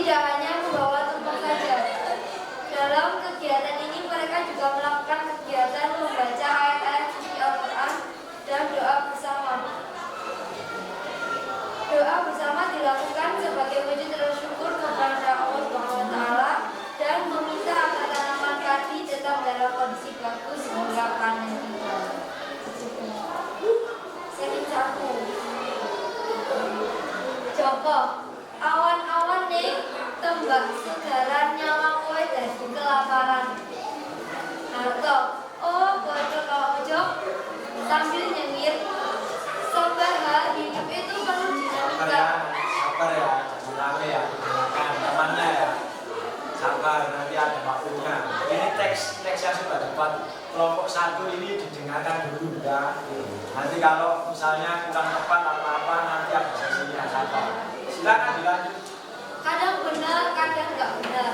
tidak hanya membawa tumpeng saja. Dalam kegiatan ini mereka juga melakukan kegiatan membaca ayat-ayat suci Al-Quran dan doa bersama. Doa bersama dilakukan sebagai wujud bersyukur kepada Allah SWT dan meminta agar tanaman padi tetap dalam kondisi bagus hingga panen tiba. Sering sapu. Joko, awan-awan nih tembak segaran nyawang kowe dadi kelaparan. Harto, oh bojo kau ojo sambil nyengir. Sabar, hidup itu perlu dinamika. Sabar ya, jangan rame ya, gunakan temannya ya. Sabar, nanti ada waktunya. Ini teks yang sudah dapat kelompok 1 ini didengarkan dulu ya. Nanti kalau misalnya kurang tepat apa-apa nanti ada sesinya. Sabar. Silakan dilanjut. Kadang benar, kadang nggak benar.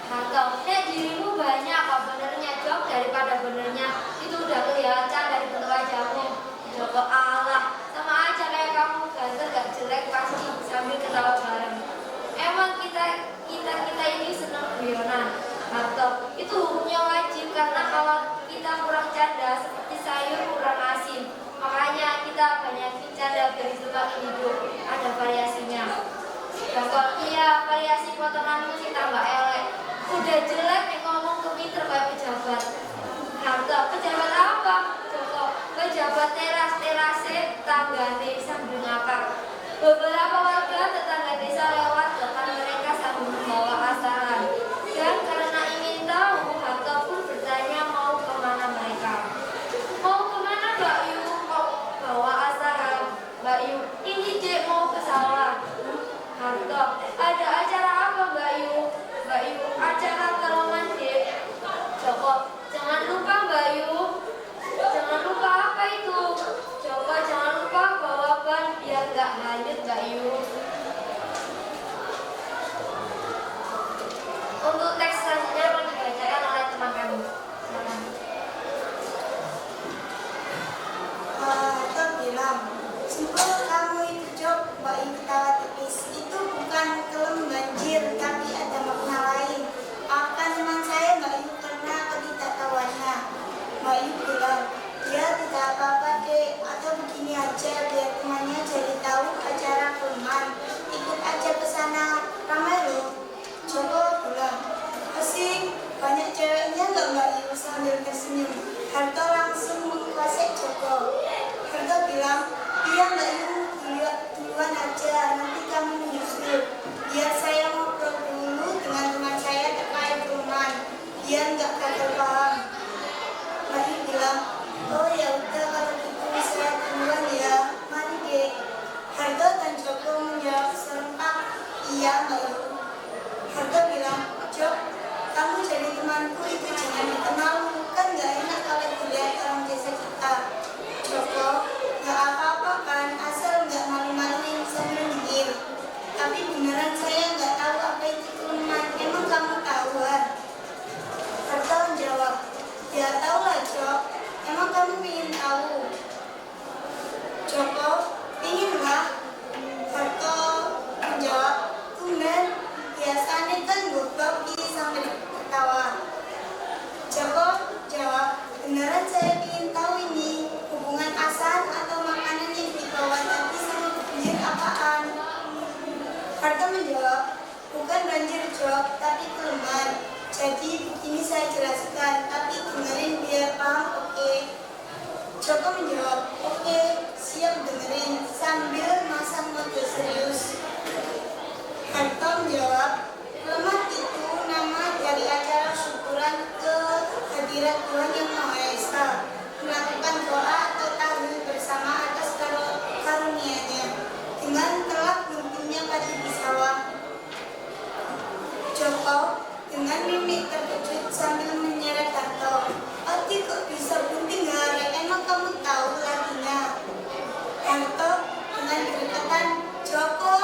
Atau dirimu banyak kok benernya Jok daripada benernya. Itu udah kelihatan dari bentuk wajahmu. Joko Allah, sama aja kayak kamu ganteng gak jelek pasti sambil ketawa bareng. Emang kita ini seneng guyonan. Atau itu hukumnya wajib karena kalau kita kurang canda seperti sayur kurang asin. Makanya kita banyakin canda dari semakin hidup. Ada variasinya. Joko, iya variasi potonganmu sih tambah elek. Udah jelek nih ngomong ke Peter kayak pejabat. Harta pejabat apa? Joko, pejabat terase tanggane sambil ngakak. Beberapa warga tetangga desa lewat depan mereka sambil membawa asaran. Dan karena ingin tahu, Harta pun bertanya mau kemana mereka. Mau kemana Mbak Yu? Kok bawa asaran? Mbak Yu, ini Dek mau ke sawah. Harta, ada acara apa Mbak Yu? Mbak Yu, acara kelongan Dek. Joko, jangan lupa Mbak Yu. Jangan lupa apa itu? Coba jangan lupa bawa ban biar gak hanyut Mbak Yu. Untuk teks selanjutnya akan dibacakan oleh teman kami. Silakan. Harto bilang, simpel kamu itu Jok, Mbak Yu ketawa tipis. Itu bukan kelem banjir, tapi ada makna lain. Akan teman saya Mbak Yu karena ketidaktahuannya. Mbak Yu bilang, ya tidak apa-apa Dek, atau begini aja biar temannya jadi tahu acara kelemahan. Ikut aja ke sana, ramai loh. Joko bilang, asik, banyak ceweknya nggak Mbak Yu sambil tersenyum. Harto langsung menguasai Joko. Harto bilang, iya Mbak Yu duluan aja, nanti kamu menyusul. Biar saya ngobrol dulu dengan teman saya terkait kelemahan, biar nggak gagal paham. Mbak Yu bilang, oh ya udah kalau gitu saya duluan ya, mari Dek. Harto dan Joko menjawab serempak, iya Mbak Yu. Harto bilang, Jok, kamu jadi temanku itu jangan dikenal, kan gak enak kalau dilihat orang desa kita. Joko, gak apa-apa kan, asal gak malu-maluin sambil nyengir. Tapi beneran saya gak tahu apa itu kelemahan, emang kamu tahu kan? Harto menjawab, ya tahu lah Jok, emang kamu ingin tahu? Joko, ingin lah. Harto menjawab, tumben, biasanya kan goblok sambil ketawa. Joko jawab, beneran saya ingin tahu ini hubungan asan atau makanan yang dibawa tadi sama banjir apaan? Harto menjawab, bukan banjir Jok, tapi kelemahan. Jadi begini saya jelaskan, tapi dengerin biar paham, oke? Joko menjawab, oke, siap dengerin sambil masang mode serius. Harto menjawab, kelemahan itu nama dari acara syukuran ke hadirat Tuhan Yang Maha Esa, melakukan doa atau tahlil bersama atas karunia-Nya dengan telah berhentinya padi di sawah. Joko dengan mimik terkejut sambil menyeret Harto, Oti kok bisa bunting hari, emang kamu tahu laginya? Harto dengan berdekatan, Joko,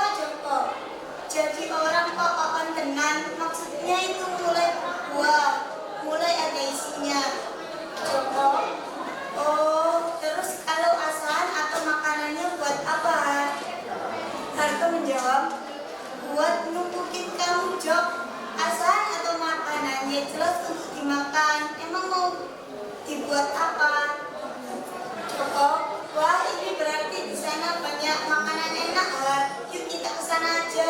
jadi orang kok on tenan, maksudnya itu mulai buah, mulai ada isinya. Joko, oh terus kalau asahan atau makanannya buat apa? Harto menjawab, buat numpukin kamu Jok? Asahan atau makanan? Ya jelas untuk dimakan. Emang mau dibuat apa? Joko, wah ini berarti di sana banyak makanan enak Har. Yuk kita ke sana aja.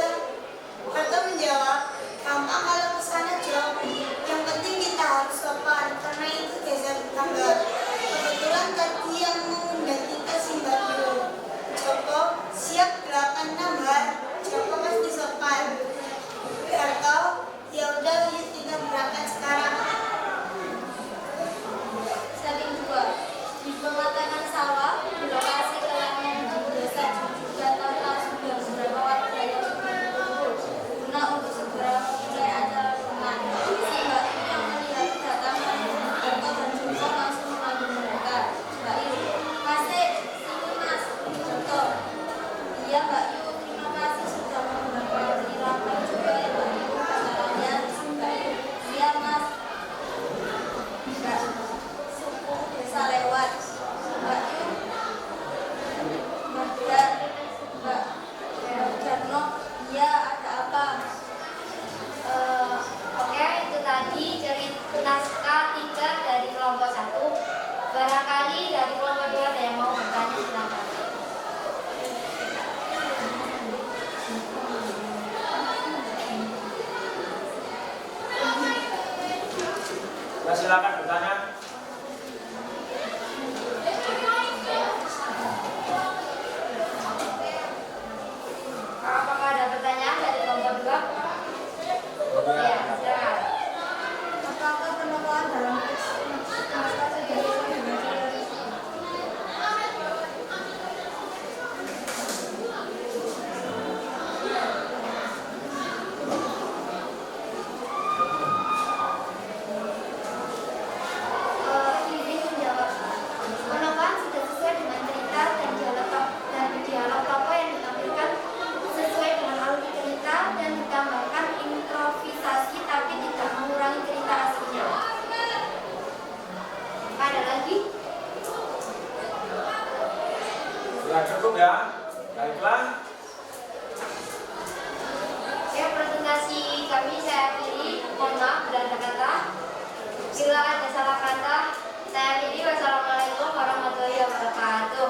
Harto menjawab, gampang kalau ke sana Jok. Yang penting kita harus sopan karena itu desa tetangga. Kebetulan tadi yang mengundang kita si Bayu. Joko, siap gerakan Har. Joko pasti sopan. Harto, ya udah yuk kita berangkat sekarang. Setting 2. Di pematangkan sawah, di lokasi kelangan di desa juga total sudah beberapa warga yang sudah berkumpul guna untuk segera memulai acara rumah. Si Mbak Yu yang melihat kedatangan Harto dan Joko langsung memanggil mereka. Mbak Yu, kasih sini Mas, Harto. Iya Mbak Yu, terima kasih sudah menghormati ramai juga ya Mbak Yu. Acaranya Mbak Yu, iya Mas. Suku desa lewat. Mbak Yu, Mbak Jarno, iya ada apa? Oke, itu tadi cerita naskah 3 dari kelompok 1. Barangkali dari kelompok 2 ada yang mau bertanya, silakan. Ya, silakan bertanya. Apakah ada pertanyaan dari kelompok 2? Ya, silakan. Apakah penemuan dalam teks naskah sebagai Ini menjawab, penemuan sudah sesuai dengan cerita dan dialog tokoh yang ditampilkan sesuai dengan alur cerita dan ditambahkan improvisasi tapi tidak mengurangi cerita aslinya. Ada lagi? Ya, cukup ya. Baiklah. Ya, presentasi kami saya akhiri. Mohon maaf bila ada kata. Bila ada salah kata, saya akhiri. Wassalamualaikum warahmatullahi wabarakatuh.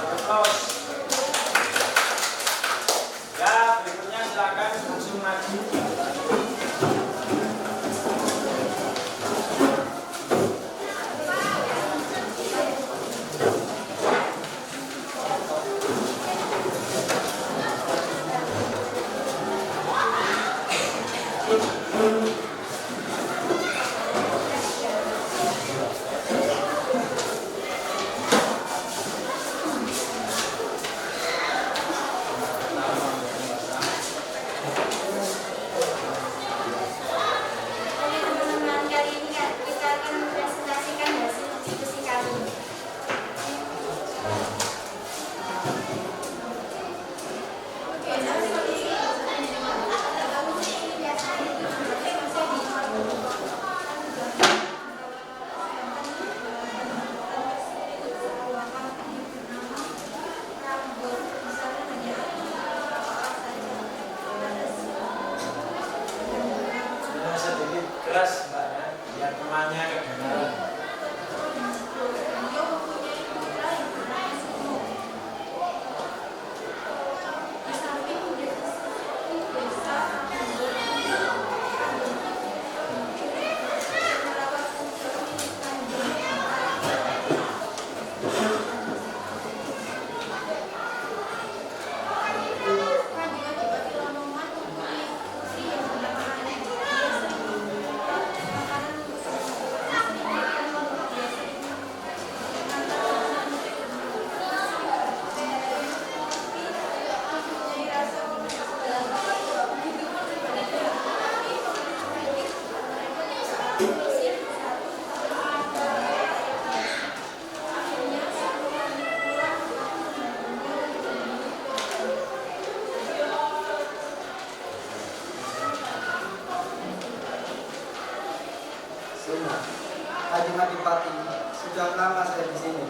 Terus. Ya, berikutnya silakan langsung maju. Oke teman-teman, kali ini kita akan mempresentasikan hasil diskusi kami. Sebenarnya sedikit keras mbaknya, biar temannya kedengaran. Adipati, sudah lama saya di sini.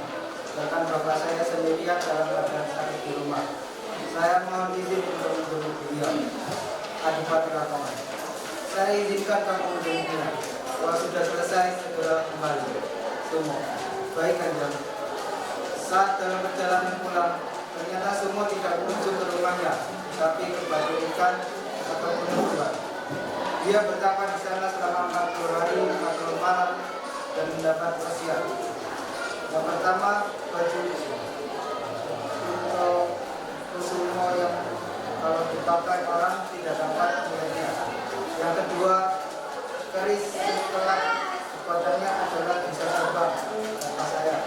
Bahkan bapak saya sendirian dalam keadaan sakit di rumah. Saya mohon izin untuk menjemput beliau. Adipati Lamongan. Saya izinkan kamu menjemputnya. Kalau sudah selesai, segera kembali. Sumo. Baik Kanjeng. Saat dalam perjalanan pulang, ternyata Sumo tidak kunjung ke rumahnya, tapi ke batu ikan ataupun hutan. Dia bertapa di sana selama 40 hari 40 malam dan mendapat wasiat. Yang pertama, baju untuk Sumo yang kalau dipakai orang tidak dapat melihatnya. Yang kedua, keris kelak badannya adalah bisa terbang tanpa sayap.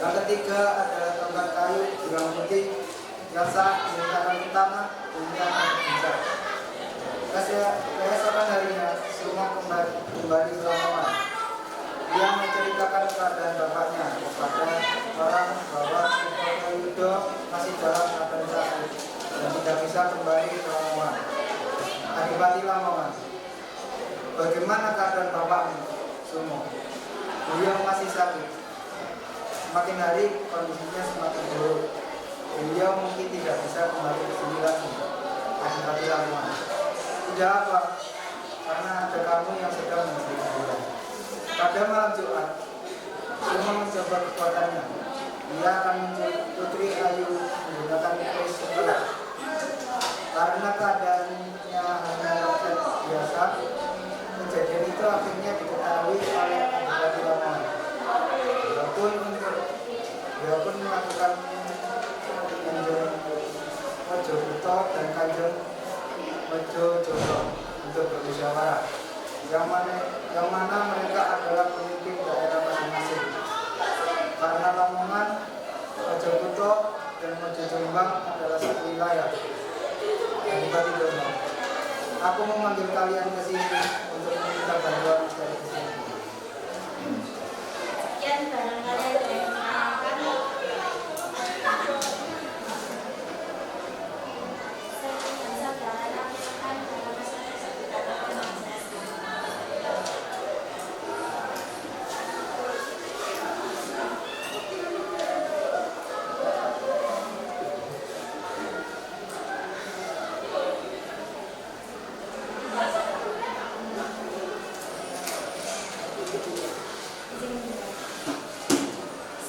Yang ketiga adalah tongkat kayu yang putih yang saat diletakkan di tanah dunia akan berbicara. Keesokan harinya Sumo kembali ke Lamongan. Dia menceritakan keadaan bapaknya kepada orang bahwa Sukoyudo masih dalam keadaan sakit dan tidak bisa kembali ke Lamongan. Adipati Lamongan, bagaimana keadaan bapakmu, Sumo? Beliau masih sakit. Semakin hari kondisinya semakin buruk. Beliau mungkin tidak bisa kembali ke sini lagi. Adipati Lamongan, tidak apa, karena ada kamu yang sedang memberi kuburan. Pada malam Jumat, Sumo mencoba kekuatannya. Dia akan menjadi putri ayu menggunakan keris sebelah. Karena keadaannya hanya rakyat biasa, kejadian itu akhirnya diketahui oleh Adipati Lamongan. Dia pun melakukan Kanjeng Mojokerto dan Kanjeng Mojojoso untuk bermusyawarah, yang mana mereka adalah pemimpin daerah masing-masing. Karena Lamongan, Mojokerto dan Mojojombang adalah satu wilayah. Adipati Jombang, aku memanggil kalian ke sini untuk meminta bantuan dari kesini. Sekian barangkali ada yang menanyakan.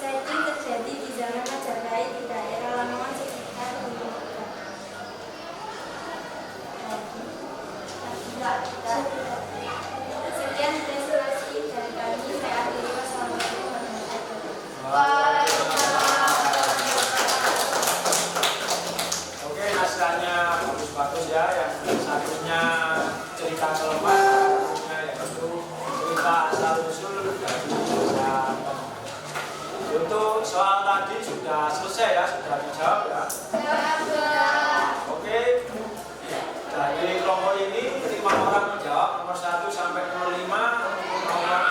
Setting terjadi di zaman Majapahit di daerah Lamongan sekitar tahun 3. Sekian presentasi dari kami. Saya akhiri. Wassalamualaikum warahmatullahi wabarakatuh. Oke, naskahnya bagus-bagus ya. Yang satunya cerita kelemah, satunya yaitu cerita asal-usul dari Indonesia. Untuk soal tadi sudah selesai ya, sudah dijawab ya. Oke, dari kelompok ini 5 orang menjawab, nomor 1 sampai nomor 5. Nomor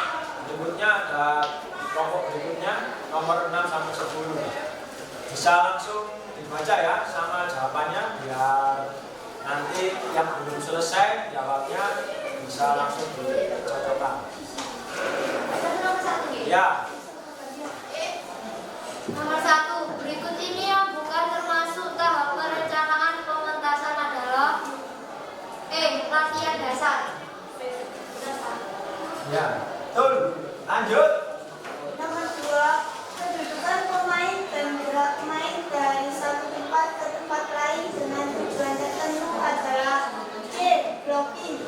berikutnya ada kelompok berikutnya nomor 6 sampai 10. Bisa langsung dibaca ya sama jawabannya, biar nanti yang belum selesai jawabnya bisa langsung dicocokkan. Ya. Nomor 1, berikut ini yang bukan termasuk tahap perencanaan pementasan adalah latihan dasar. Ya, betul. Lanjut. Nomor 2, kedudukan pemain dan gerak pemain dari satu tempat ke tempat lain dengan tujuan tertentu adalah C. Blocking.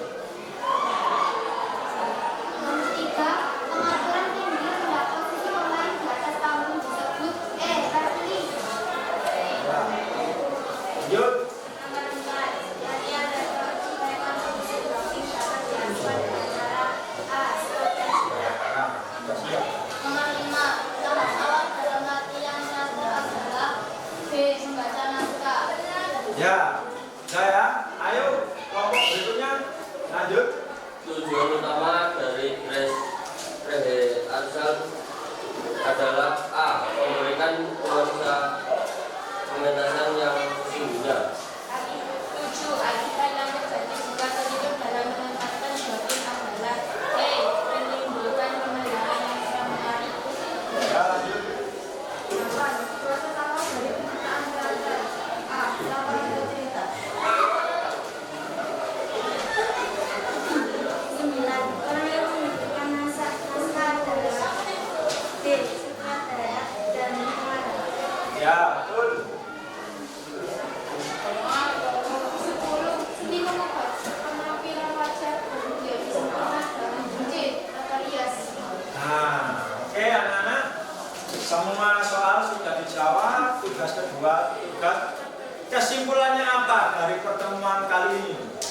Nomor 3, pengaturan tinggi hendak posisi pemain di atas panggung disebut referee. Ya. Lanjut. Nomor 4, latihan rekonstruksi blocking dapat dilakukan dengan cara A. Stop dan Ya, sudah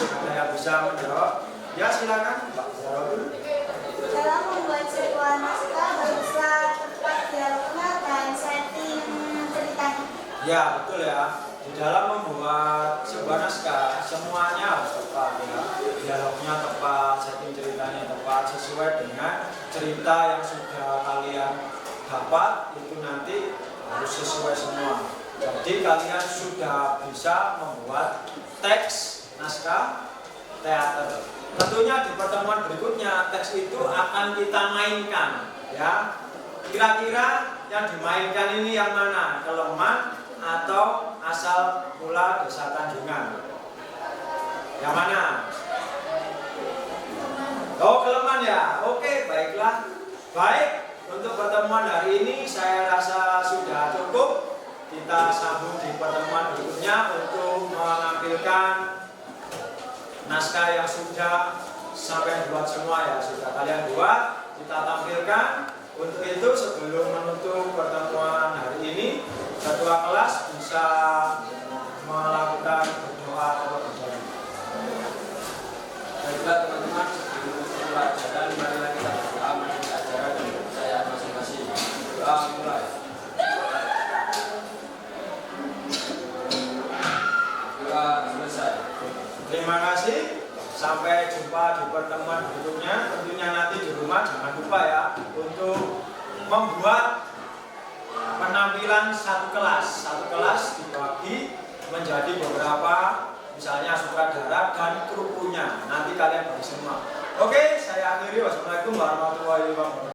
Ada yang bisa menjawab? Ya silakan Pak Zarul. Dalam membuat sebuah naskah baguslah tepat dialognya dan setting ceritanya. Ya betul ya. Di dalam membuat sebuah naskah semuanya harus tepat ya. Dialognya tepat, setting ceritanya tepat sesuai dengan cerita yang sudah kalian dapat itu nanti harus sesuai semua. Jadi kalian sudah bisa membuat teks naskah teater. Tentunya di pertemuan berikutnya teks itu akan kita mainkan ya. Kira-kira yang dimainkan ini yang mana? Keleman atau asal mula Desa Tanjungan? Yang mana? Oh, Keleman ya. Oke, baiklah. Baik, untuk pertemuan hari ini saya rasa sudah cukup. Kita sambung di pertemuan berikutnya untuk menampilkan naskah yang sudah sampai buat semua ya, sudah kalian buat, kita tampilkan. Untuk itu sebelum menutup pertemuan hari ini, ketua kelas bisa melakukan berdoa atau berdoa. Baiklah teman-teman, sebelum pelajaran marilah kita berdoa menurut ajaran dan kepercayaan masing-masing. Doa mulai. Doa selesai. Terima kasih. Sampai jumpa di pertemuan berikutnya. Tentunya nanti di rumah jangan lupa ya untuk membuat penampilan satu kelas dibagi menjadi beberapa, misalnya sutradara dan kru punya. Nanti kalian bagi semua. Oke, saya akhiri. Wassalamualaikum warahmatullahi wabarakatuh.